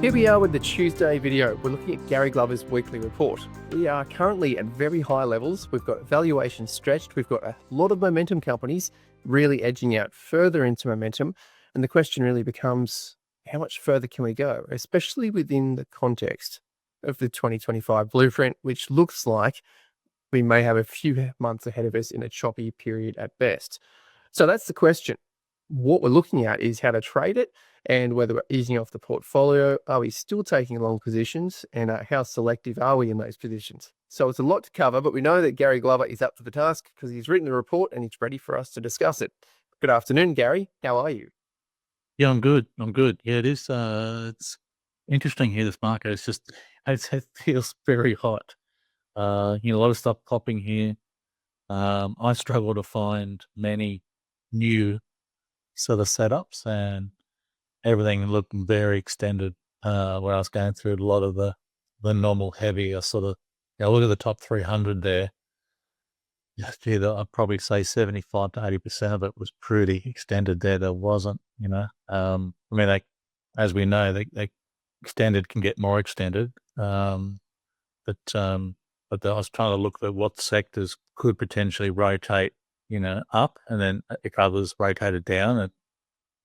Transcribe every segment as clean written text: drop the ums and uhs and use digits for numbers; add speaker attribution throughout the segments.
Speaker 1: Here we are with the Tuesday video. We're looking at Gary Glover's weekly report. We are currently at very high levels. We've got valuations stretched. We've got a lot of momentum companies really edging out further into momentum. And the question really becomes, how much further can we go, especially within the context of the 2025 blueprint, which looks like we may have a few months ahead of us in a choppy period at best. So that's the question. What we're looking at is how to trade it and whether we're easing off the portfolio. Are we still taking long positions, and how selective are we in those positions? So it's a lot to cover, but we know that Gary Glover is up to the task because he's written the report and he's ready for us to discuss it. Good afternoon, Gary. How are you?
Speaker 2: Yeah, I'm good. Yeah, it is. It's interesting here. This market, it feels very hot. A lot of stuff popping here. I struggle to find many new sort of setups, and everything looked very extended. Where I was going through a lot of the normal heavy, look at the top 300 there. Yeah, gee, I'd probably say 75 to 80% of it was pretty extended there. There wasn't, as we know, they extended can get more extended. But I was trying to look at what sectors could potentially rotate, up, and then if others rotated down, and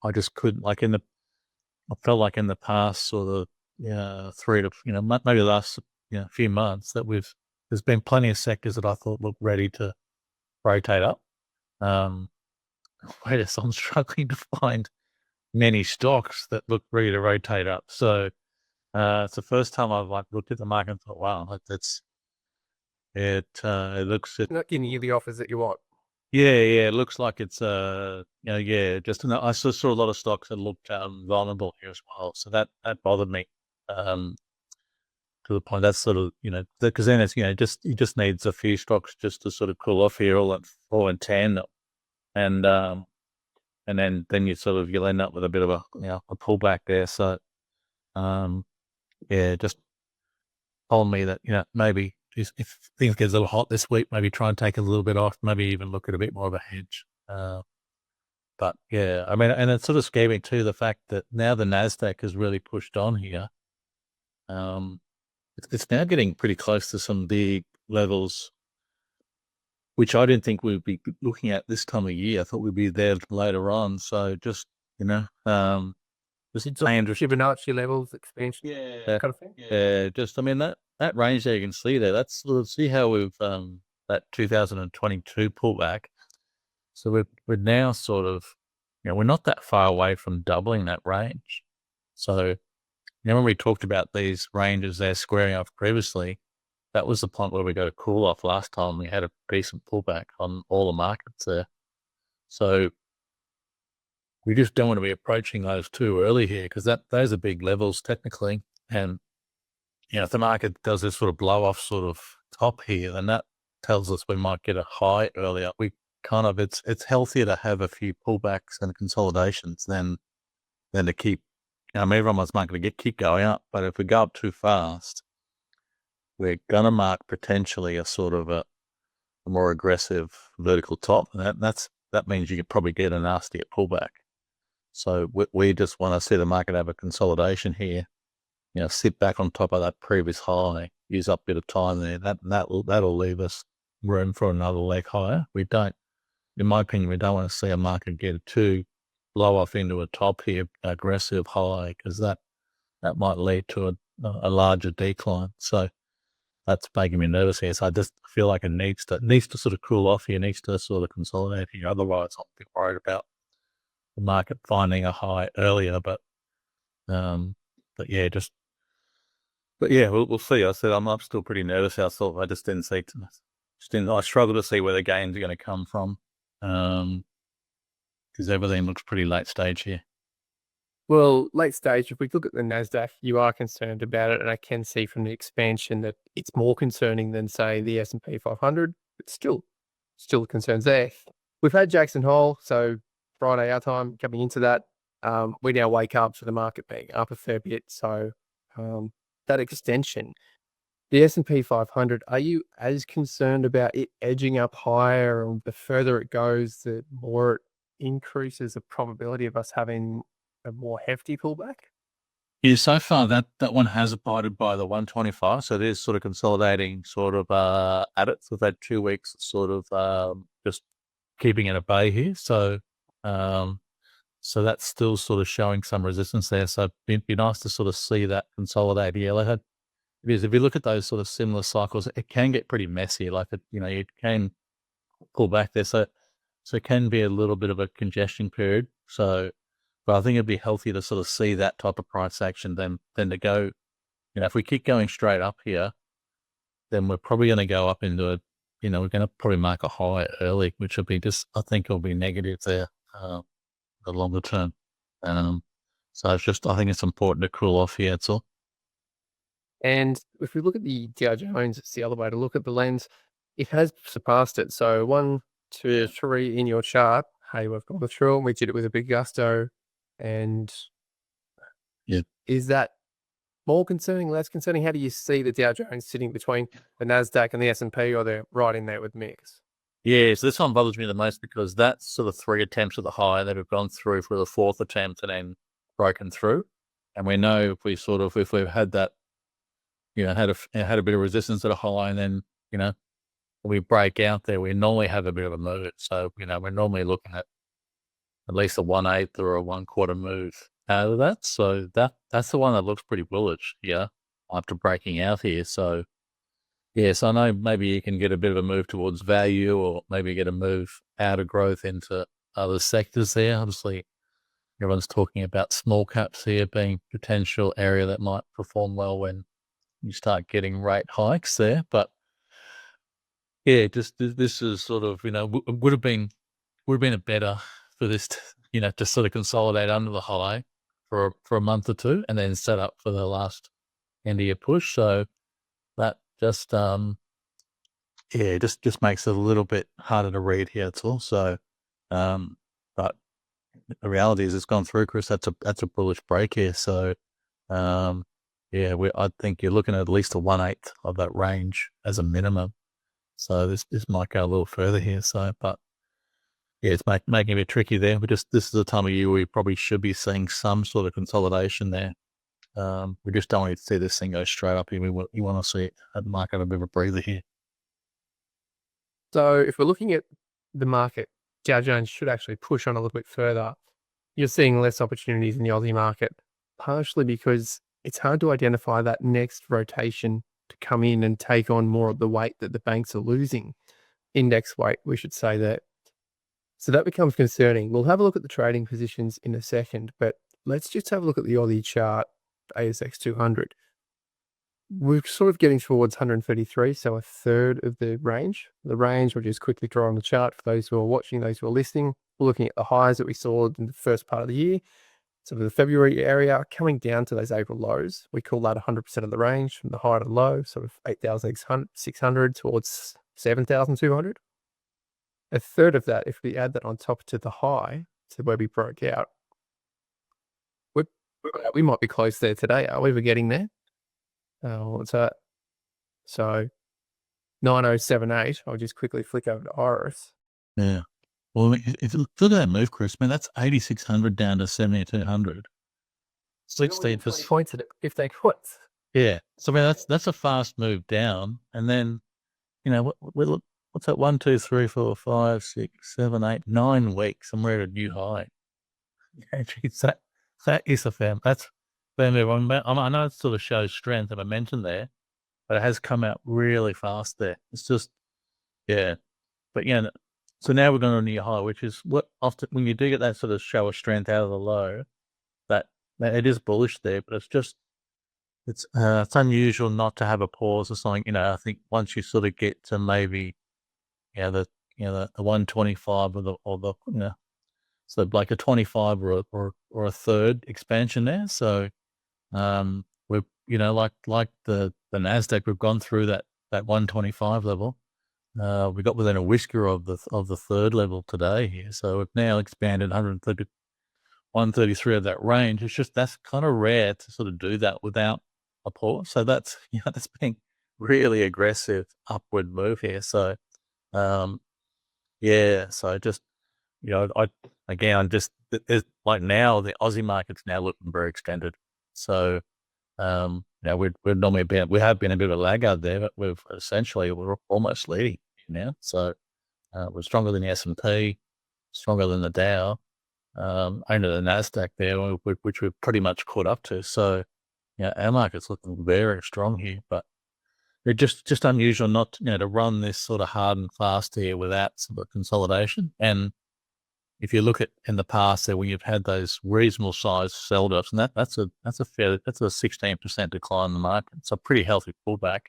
Speaker 2: I just couldn't. I felt like in the past sort of 3 to maybe the last few months that there's been plenty of sectors that I thought looked ready to rotate up. I'm struggling to find many stocks that look ready to rotate up. So it's the first time I've looked at the market and thought, wow, it looks
Speaker 1: Not giving you the offers that you want.
Speaker 2: it looks like it's I saw a lot of stocks that looked vulnerable here as well. So that bothered me. To the point that's sort of, because then it's, it just needs a few stocks just to sort of cool off here all at 4 and 10. And then you'll end up with a bit of a pullback there. So, just told me that, maybe if things get a little hot this week, maybe try and take a little bit off, maybe even look at a bit more of a hedge. But yeah, and it sort of scared me too, the fact that now the Nasdaq has really pushed on here. It's now getting pretty close to some big levels, which I didn't think we'd be looking at this time of year. I thought we'd be there later on. So just, just
Speaker 1: Fibonacci levels, expansion,
Speaker 2: yeah,
Speaker 1: kind of thing.
Speaker 2: yeah. Just, that range there you can see there. That's sort of see how we've that 2022 pullback. So we're now sort of, we're not that far away from doubling that range. So when we talked about these ranges there squaring off previously, that was the point where we got a cool off last time. We had a decent pullback on all the markets there. So we just don't want to be approaching those too early here, because those are big levels technically. And, if the market does this sort of blow off sort of top here, then that tells us we might get a high earlier. It's healthier to have a few pullbacks and consolidations than to keep, everyone's not going to keep going up. But if we go up too fast, we're going to mark potentially a sort of a more aggressive vertical top. And that means you could probably get a nastier pullback. So we just want to see the market have a consolidation here, sit back on top of that previous high, use up a bit of time there. That'll leave us room for another leg higher. In my opinion, we don't want to see a market get too blow off into a top here, aggressive high, because that might lead to a larger decline. So that's making me nervous here. So I just feel like it needs to sort of cool off here, needs to sort of consolidate here. Otherwise, I'll be worried about the market finding a high earlier. But we'll see. I said I'm still pretty nervous. I just didn't see. I struggle to see where the gains are going to come from, because everything looks pretty late stage here.
Speaker 1: Well, late stage, if we look at the Nasdaq, you are concerned about it, and I can see from the expansion that it's more concerning than, say, the S&P 500. But still concerns there. We've had Jackson Hole, so Friday our time coming into that. We now wake up to the market being up a fair bit. So that extension, the S&P 500, are you as concerned about it edging up higher, and the further it goes, the more it increases the probability of us having a more hefty pullback?
Speaker 2: Yeah, so far that one has abided by the 125, so it is sort of consolidating sort of at it. So we've had 2 weeks sort of just keeping it at bay here. So so that's still sort of showing some resistance there. So it'd be nice to sort of see that consolidate here. Like because if you look at those sort of similar cycles, it can get pretty messy. Like it can pull back there. So it can be a little bit of a congestion period. So but I think it'd be healthy to sort of see that type of price action than to go, if we keep going straight up here, then we're probably going to go up into we're going to probably mark a high early, which will be I think it'll be negative there, the longer term. So I think it's important to cool off here. That's all.
Speaker 1: And if we look at the Dow Jones, it's the other way to look at the lens. It has surpassed it. So 1, 2, 3 in your chart. Hey, we've gone through it. We did it with a big gusto. And
Speaker 2: Yeah.
Speaker 1: is that more concerning, less concerning? How do you see the Dow Jones sitting between the Nasdaq and the S&P, or they're right in there with mix?
Speaker 2: Yeah, so this one bothers me the most because that's sort of 3 attempts at the high that have gone through for the 4th attempt and then broken through. And we know if we've had that, had a bit of resistance at a high, and then, we break out there, we normally have a bit of a move. So, we're normally looking at least a 1/8 or a 1/4 move out of that. So that's the one that looks pretty bullish, after breaking out here. So yes, I know maybe you can get a bit of a move towards value, or maybe get a move out of growth into other sectors there. Obviously, everyone's talking about small caps here being potential area that might perform well when you start getting rate hikes there. But yeah, just this is sort of, would have been a better for this, to sort of consolidate under the high for a month or two, and then set up for the last end of your push. So that just just makes it a little bit harder to read here. It's also, but the reality is it's gone through, Chris. That's a bullish break here. So, I think you're looking at least a 1/8 of that range as a minimum. So this might go a little further here. So, but yeah, it's making it a bit tricky there. But this is the time of year where we probably should be seeing some sort of consolidation there. We just don't want to see this thing go straight up here. You want to see it market have a bit of a breather here.
Speaker 1: So if we're looking at the market, Dow Jones should actually push on a little bit further. You're seeing less opportunities in the Aussie market, partially because it's hard to identify that next rotation to come in and take on more of the weight that the banks are losing. Index weight, we should say that. So that becomes concerning. We'll have a look at the trading positions in a second, but let's just have a look at the Aussie chart, ASX 200. We're sort of getting towards 133, so a third of the range. The range, we'll just quickly draw on the chart for those who are watching, those who are listening. We're looking at the highs that we saw in the first part of the year. So the February area coming down to those April lows. We call that 100% of the range from the high to low, sort of 8,600 towards 7,200. A third of that, if we add that on top to the high, to where we broke out, we might be close there today. Are we? We're getting there. What's that? So 9078. I'll just quickly flick over to Iris.
Speaker 2: Yeah. Well, if you look at that move, Chris, man, that's 8,600 down to 7,200. 16
Speaker 1: points if they quit.
Speaker 2: Yeah. So I mean, that's a fast move down. And then, what's that? 1, 2, 3, 4, 5, 6, 7, 8, 9 weeks, and we're at a new high. Yeah, geez, that is a fair. That's fair move. I know it sort of shows strength and momentum there, but it has come out really fast there. It's just, yeah. But so now we're going to a new high, which is what often when you do get that sort of show of strength out of the low, that it is bullish there. But it's unusual not to have a pause or something. I think once you sort of get to maybe, the 125 so like a 25 or a third expansion there. So we're like the Nasdaq, we've gone through that 125 level. We got within a whisker of the third level today here. So we've now expanded 133 of that range. It's just that's kind of rare to sort of do that without a pause. So that's that's been really aggressive upward move here. So so just I'm just like now the Aussie market's now looking very extended. So, we're normally we have been a bit of a laggard there, but we're almost leading now. So, we're stronger than the S&P, stronger than the Dow, only the Nasdaq there, which we've pretty much caught up to. So, our market's looking very strong here, but it's just unusual not, to run this sort of hard and fast here without sort of consolidation. And if you look at in the past there, when you've had those reasonable sized sell offs, and that's a 16% decline in the market. It's a pretty healthy pullback.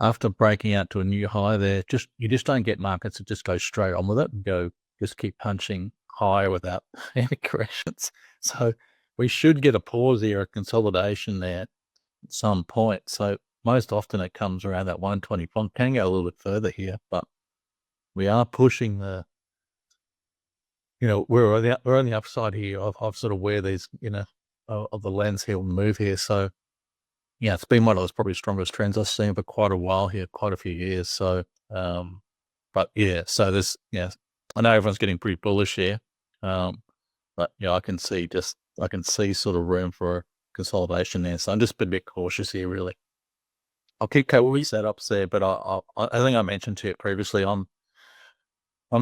Speaker 2: After breaking out to a new high there, you just don't get markets that just go straight on with it and just keep punching higher without any corrections. So we should get a pause here, a consolidation there at some point. So most often it comes around that 120 point. Can go a little bit further here, but we are pushing we're on the upside here of sort of where these, of the lens here will move here. So, it's been one of those probably strongest trends I've seen for quite a while here, quite a few years. So, but so there's, I know everyone's getting pretty bullish here. But I can see sort of room for consolidation there. So I'm just a bit cautious here, really. I'll keep covering setups there, but I think I mentioned to you previously, I'm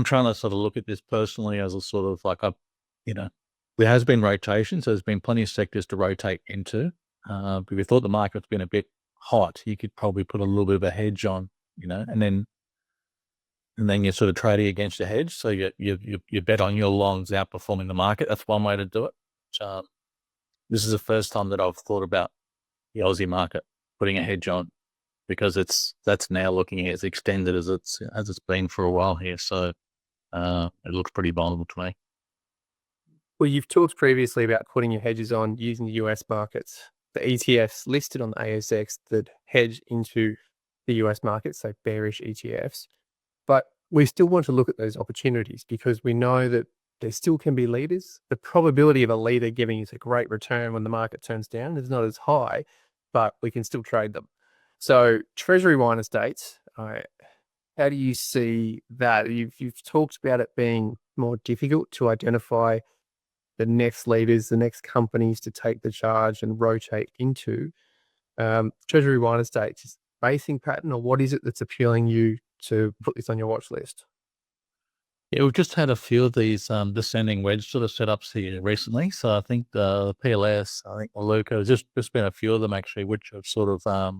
Speaker 2: trying to sort of look at this personally as a sort of like there has been rotation, so there's been plenty of sectors to rotate into. But if you thought the market's been a bit hot, you could probably put a little bit of a hedge on, and then you're sort of trading against your hedge. So you bet on your longs outperforming the market. That's one way to do it. This is the first time that I've thought about the Aussie market putting a hedge on, because that's now looking as extended as it's been for a while here. So it looks pretty vulnerable to me.
Speaker 1: Well, you've talked previously about putting your hedges on using the US markets, the ETFs listed on the ASX that hedge into the US market, so bearish ETFs. But we still want to look at those opportunities because we know that there still can be leaders. The probability of a leader giving us a great return when the market turns down is not as high, but we can still trade them. So Treasury wine estates, how do you see that? You've talked about it being more difficult to identify the next leaders, the next companies to take the charge and rotate into. Treasury wine estates, is basing pattern, or what is it that's appealing you to put this on your watch list?
Speaker 2: Yeah, we've just had a few of these descending wedge sort of setups here recently. So I think the PLS, I think Maluka, there's just been a few of them actually, which have sort of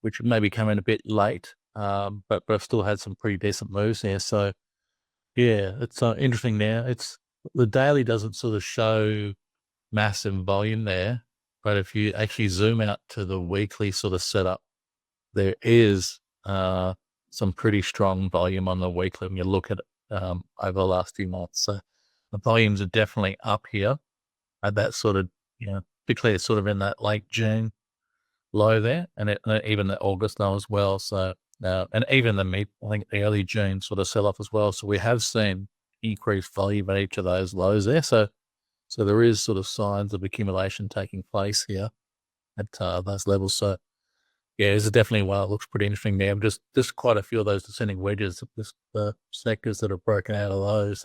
Speaker 2: which have maybe come in a bit late, but I've still had some pretty decent moves here. So yeah, it's interesting now. The daily doesn't sort of show massive volume there, but if you actually zoom out to the weekly sort of setup, there is some pretty strong volume on the weekly when you look at it over the last few months. So the volumes are definitely up here at that sort of, particularly sort of in that late June low there, and even the August low as well. So and even I think the early June sort of sell off as well. So we have seen increased volume at each of those lows there. So there is sort of signs of accumulation taking place here at those levels. So yeah, this is definitely one that looks pretty interesting there. Just quite a few of those descending wedges, just the sectors that have broken out of those.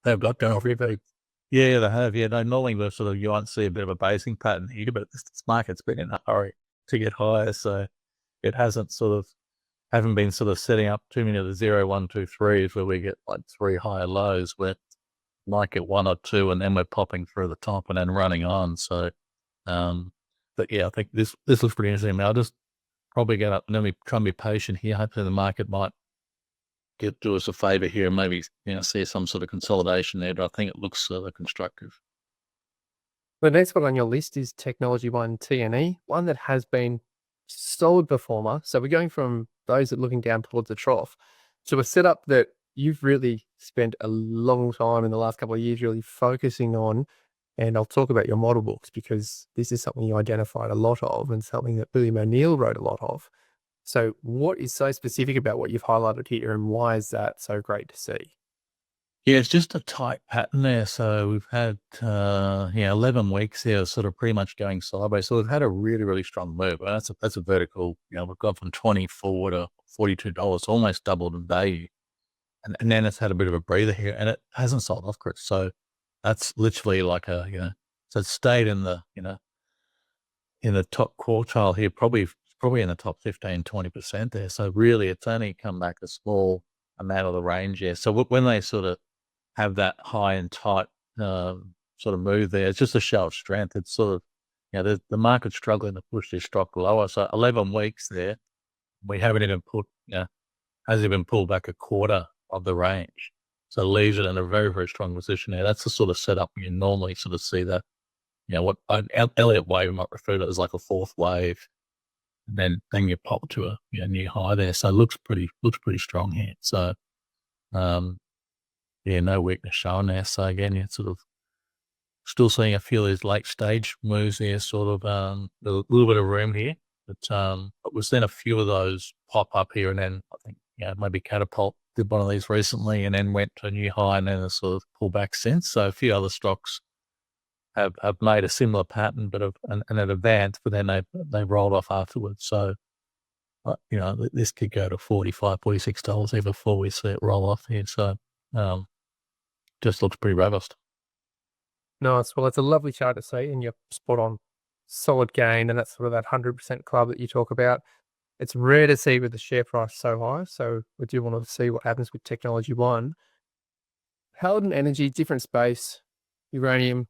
Speaker 2: They've got going off really. Yeah, they have. Yeah, no, normally we're sort of, you might see a bit of a basing pattern here, but this market's been in a hurry to get higher. So it haven't been sort of setting up too many of the 0, 1, 2, 3s where we get like 3 higher lows. We might get 1 or 2 and then we're popping through the top and then running on. So, but yeah, I think this looks pretty interesting. I'll just probably get up and let me try and be patient here. Hopefully the market might do us a favor here and maybe, see some sort of consolidation there, but I think it looks constructive.
Speaker 1: The next one on your list is Technology One TNE, one that has been solid performer. So we're going from those that are looking down towards the trough to a setup that you've really spent a long time in the last couple of years really focusing on. And I'll talk about your model books because this is something you identified a lot of and something that William O'Neill wrote a lot of. So what is so specific about what you've highlighted here and why is that so great to see?
Speaker 2: Yeah, it's just a tight pattern there. So we've had 11 weeks here, sort of pretty much going sideways. So we've had a really, really strong move. And that's a vertical. We've gone from $24 to $42, almost doubled in value, and then it's had a bit of a breather here, and it hasn't sold off, Chris. So that's literally like it's So it stayed in the, in the top quartile here, probably in the top 15-20% there. So really, it's only come back a small amount of the range here. So when they sort of have that high and tight sort of move there, it's just a show of strength. It's sort of, the market's struggling to push this stock lower. So 11 weeks there, we haven't even hasn't even pulled back a quarter of the range. So it leaves it in a very, very strong position there. That's the sort of setup you normally sort of see that, what an Elliott wave might refer to it as like a fourth wave. And then you pop to a new high there. So it looks pretty strong here. So, no weakness showing there. So again, you're sort of still seeing a few of these late stage moves here, sort of a little bit of room here. But we've seen a few of those pop up here, and then I think maybe Catapult did one of these recently, and then went to a new high, and then a sort of pullback since. So a few other stocks have made a similar pattern, but and an advance, but then they rolled off afterwards. So this could go to $45, $46 even before we see it roll off here. So just looks pretty robust.
Speaker 1: Nice. Well, it's a lovely chart to see, and you're spot on. Solid gain, and that's sort of that 100% club that you talk about. It's rare to see with the share price so high, so we do want to see what happens with Technology One. Paladin Energy, different space. Uranium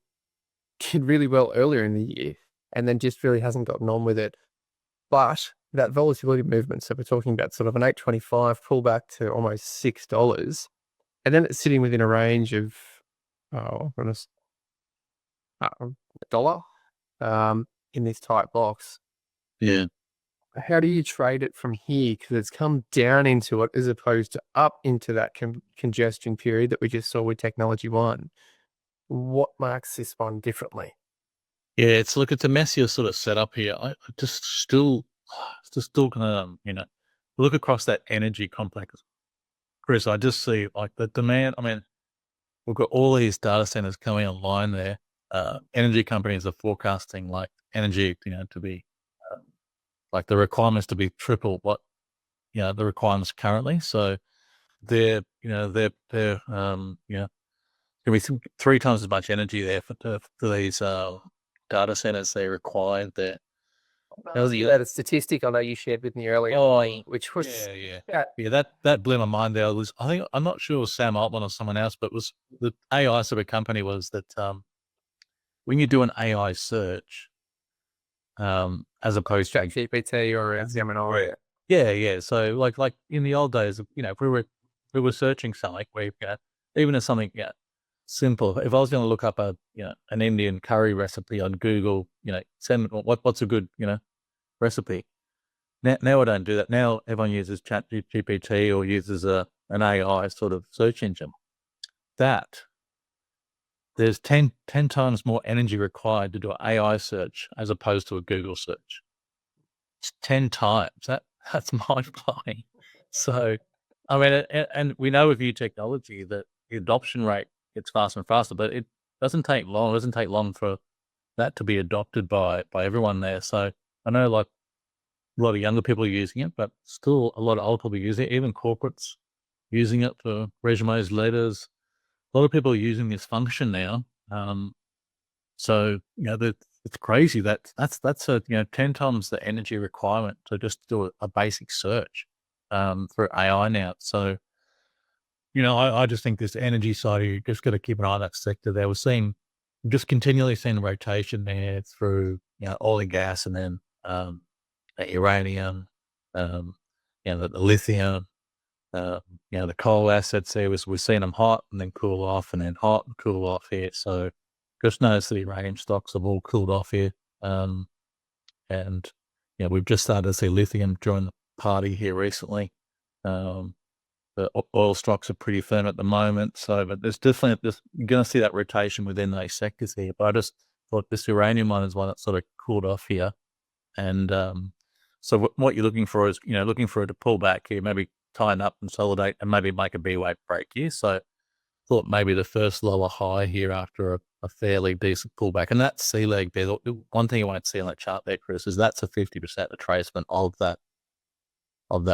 Speaker 1: did really well earlier in the year, and then just really hasn't gotten on with it. But that volatility movement, so we're talking about sort of an 8.25 pullback to almost $6, and then it's sitting within a range of $1 in this tight box.
Speaker 2: Yeah.
Speaker 1: How do you trade it from here? Because it's come down into it as opposed to up into that congestion period that we just saw with Technology One. What marks this one differently?
Speaker 2: Yeah, it's a messier sort of setup here. I just still gonna look across that energy complex, Chris. I just see like the demand. I mean, we've got all these data centers coming online there. Energy companies are forecasting like energy, to be like the requirements to be triple what the requirements currently. So they're gonna be 3 times as much energy there for these data centers they required there.
Speaker 1: That a statistic I know you shared with me earlier, which was
Speaker 2: that blew my mind. There was, I think, I'm not sure it was Sam Altman or someone else, but it was the AI sort of company was that when you do an AI search, as opposed to
Speaker 1: GPT or Gemini,
Speaker 2: so like in the old days, if we were searching something, even as something simple. If I was going to look up an Indian curry recipe on Google, send what's a good recipe. Now I don't do that. Now everyone uses ChatGPT or uses an AI sort of search engine. There's 10 times more energy required to do an AI search as opposed to a Google search. It's 10 times. That's mind-blowing. So, I mean, and we know with new technology that the adoption rate gets faster and faster, but it doesn't take long. It doesn't take long for that to be adopted by everyone there. So I know like a lot of younger people are using it, but still a lot of old people using it, even corporates using it for resumes, letters. A lot of people are using this function now. So, it's crazy. That's 10 times the energy requirement to just do a basic search for AI now. So, I just think this energy side, you just got to keep an eye on that sector there. We're just continually seeing rotation there through, oil and gas, and then uranium, the lithium, the coal assets there. We're seeing them hot and then cool off, and then hot and cool off here. So just notice the uranium stocks have all cooled off here. And we've just started to see lithium join the party here recently. The oil stocks are pretty firm at the moment. So, but there's definitely you're going to see that rotation within those sectors here. But I just thought this uranium one is one that sort of cooled off here. And so what you're looking for is, looking for it to pull back here, maybe tighten up, consolidate, and maybe make a B-wave break here. So thought maybe the first lower high here after a fairly decent pullback. And that C-leg there, the one thing you won't see on that chart there, Chris, is that's a 50% retracement of that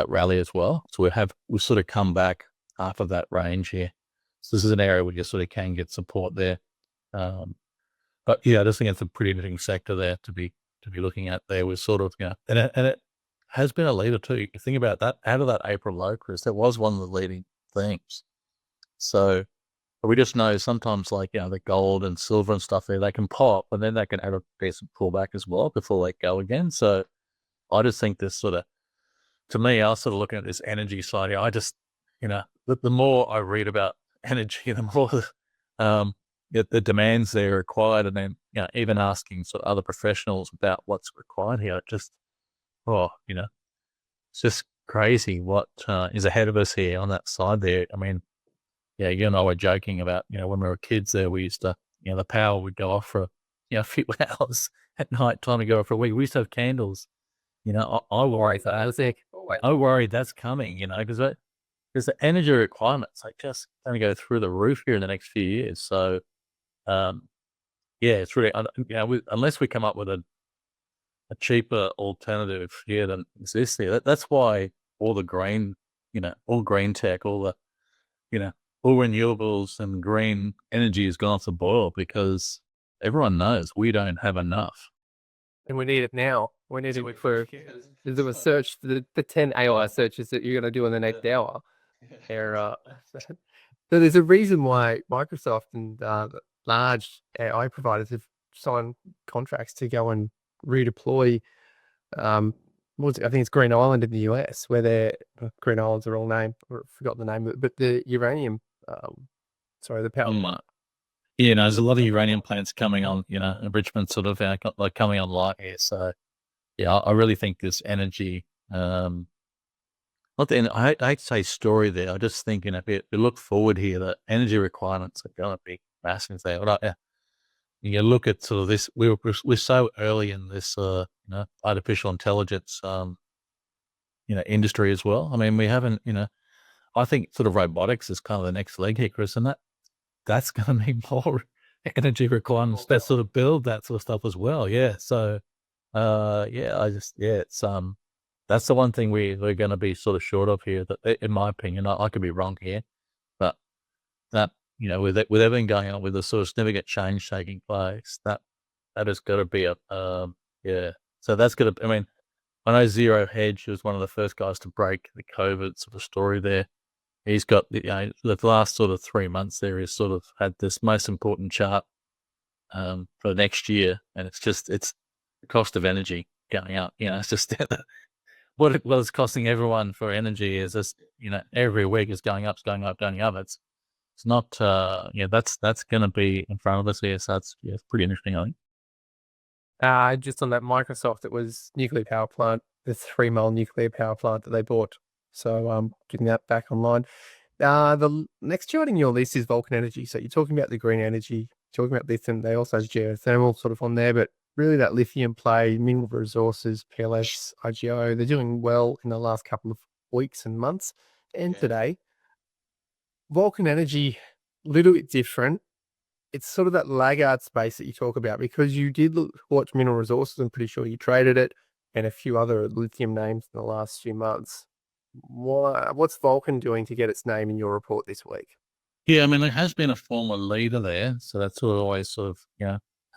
Speaker 2: rally as well. So we've sort of come back half of that range here. So this is an area where you sort of can get support there. But yeah, I just think it's a pretty interesting sector there to be looking at there. With sort of, and it has been a leader too. You think about that, out of that April low, Chris, that was one of the leading themes. So but we just know sometimes, like, the gold and silver and stuff there, they can pop, and then they can have a decent pullback as well before they go again. So I just think this sort of, to me, I was sort of looking at this energy side here. I just, the more I read about energy, the more the demands there are required, and then, even asking sort of other professionals about what's required here, just, it's just crazy what is ahead of us here on that side there. I mean, yeah, you and I were joking about, when we were kids there, we used to, the power would go off for, a few hours at night time to go off for a week. We used to have candles. I worry that I worry that's coming, because the energy requirements, like, just going to go through the roof here in the next few years. So, yeah, it's really, unless we come up with a cheaper alternative here than exists here, that's why all the green, all green tech, all the, all renewables and green energy has gone off the boil, because everyone knows we don't have enough.
Speaker 1: And we need it now. We need it for the research, the 10 AI searches that you're going to do in the next hour. So there's a reason why Microsoft and large AI providers have signed contracts to go and redeploy. I think it's Green Island in the US, where Green Island's a real name. I forgot the name of it, but the uranium. The power.
Speaker 2: There's a lot of uranium plants coming on, enrichment sort of like coming online here. So, yeah, I really think this energy, not the, I hate to say story there. I just think, if we look forward here, the energy requirements are going to be massive there. But you look at sort of this, we're so early in this, artificial intelligence, industry as well. I mean, we haven't, I think sort of robotics is kind of the next leg here, Chris, and that's going to need more energy requirements that sort of build that sort of stuff as well. Yeah. So, it's, that's the one thing we're going to be sort of short of here, that, in my opinion, I could be wrong here, but that, with everything going on, with the sort of significant change taking place, that has got to be So that's going to, I mean, I know Zero Hedge was one of the first guys to break the COVID sort of story there. He's got the last sort of 3 months there, he's sort of had this most important chart for next year, and it's the cost of energy going up. It's just what it's costing everyone for energy is just, every week is going up, going up, going up. It's not, that's going to be in front of us here. So it's pretty interesting, I think.
Speaker 1: Just on that Microsoft, it was nuclear power plant, the 3 mile nuclear power plant that they bought. So getting that back online. The next chart in your list is Vulcan Energy. So you're talking about the green energy, talking about lithium. They also have geothermal sort of on there, but really that lithium play, mineral resources, PLS, IGO, they're doing well in the last couple of weeks and months. And today, Vulcan Energy, a little bit different. It's sort of that laggard space that you talk about, because you did watch mineral resources. I'm pretty sure you traded it, and a few other lithium names in the last few months. What's Vulcan doing to get its name in your report this week?
Speaker 2: Yeah, I mean, there has been a former leader there, so that's sort of always sort of,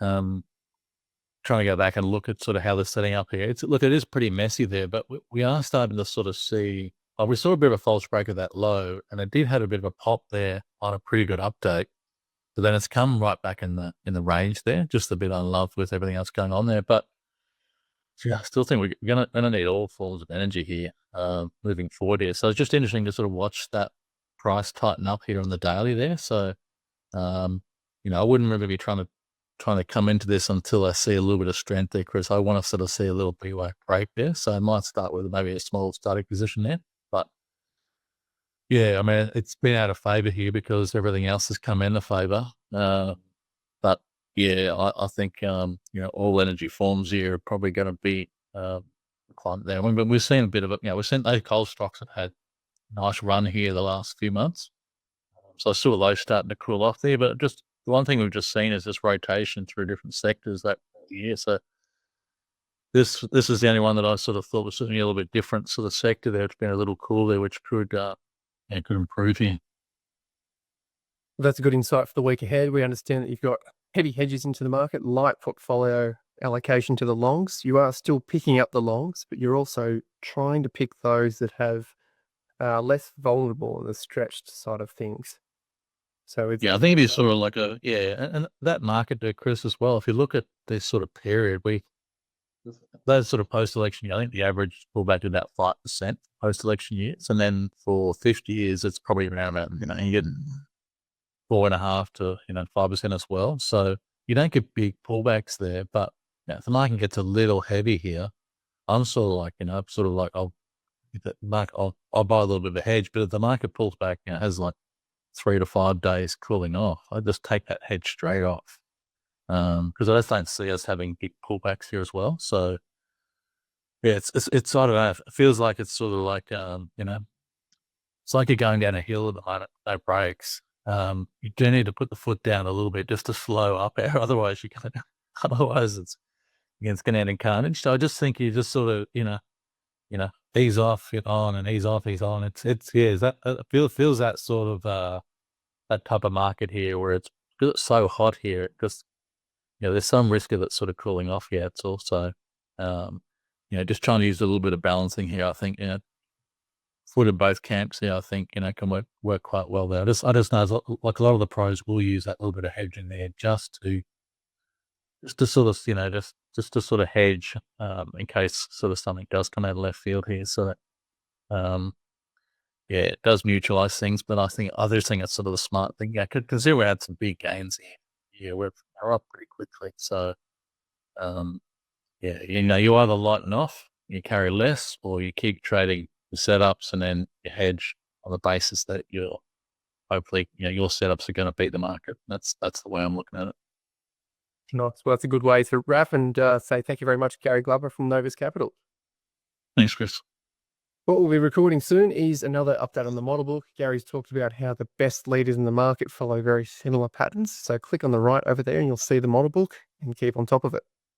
Speaker 2: trying to go back and look at sort of how they're setting up here. It is pretty messy there, but we are starting to sort of see, we saw a bit of a false break of that low, and it did have a bit of a pop there on a pretty good update. So then it's come right back in the range there, just a bit unloved with everything else going on there. But yeah, I still think we're gonna need all forms of energy here moving forward here. So it's just interesting to sort of watch that price tighten up here on the daily there. So I wouldn't really be trying to come into this until I see a little bit of strength there, Chris. I want to sort of see a little BY break there. So I might start with maybe a small starting position there. But yeah, I mean, it's been out of favor here because everything else has come into favor. But yeah, I think, all energy forms here are probably going to be climbed there. I mean, but we've seen a bit of it. We've seen those coal stocks have had a nice run here the last few months. So I saw those starting to cool off there. But just the one thing we've just seen is this rotation through different sectors that year. So this is the only one that I sort of thought was certainly a little bit different sort of sector there. It's been a little cool there, which could improve here.
Speaker 1: That's a good insight for the week ahead. We understand that you've got heavy hedges into the market, light portfolio allocation to the longs. You are still picking up the longs, but you're also trying to pick those that have less vulnerable on the stretched side of things. So it's,
Speaker 2: Yeah, I think it is sort of like and that market there, Chris, as well. If you look at this sort of period, those sort of post-election year, I think the average pullback to about 5% post-election years, and then for 50 years, it's probably around about, you get 4.5 to 5% as well. So you don't get big pullbacks there, but if the market gets a little heavy here, I'm sort of like, I'll buy a little bit of a hedge, but if the market pulls back, has like 3 to 5 days cooling off, I just take that hedge straight off. Because I just don't see us having big pullbacks here as well. So yeah, it's I don't know. It feels like it's sort of like it's like you're going down a hill at the moment, no brakes. You do need to put the foot down a little bit just to slow up there. Otherwise it's going to end in carnage. So I just think you just sort of ease off, on, and ease off, ease on. It feels that sort of that type of market here where because it's so hot here, because there's some risk of it sort of cooling off. Yeah, it's also just trying to use a little bit of balancing here. I think foot in both camps here, I think can work quite well there. I just know like a lot of the pros will use that little bit of hedging there just to sort of just to sort of hedge in case sort of something does come out of left field here. So that it does neutralize things, but I just think it's sort of the smart thing. Yeah, consider we had some big gains here. Yeah, we're up pretty quickly. So you either lighten off, you carry less, or you keep trading the setups and then you hedge on the basis that hopefully your setups are going to beat the market. That's the way I'm looking at it.
Speaker 1: nice. Well, that's a good way to wrap and say thank you very much, Gary Glover from Novus Capital.
Speaker 2: Thanks, Chris.
Speaker 1: What we'll be recording soon is another update on the model book. Gary's talked about how the best leaders in the market follow very similar patterns. So click on the right over there and you'll see the model book and keep on top of it.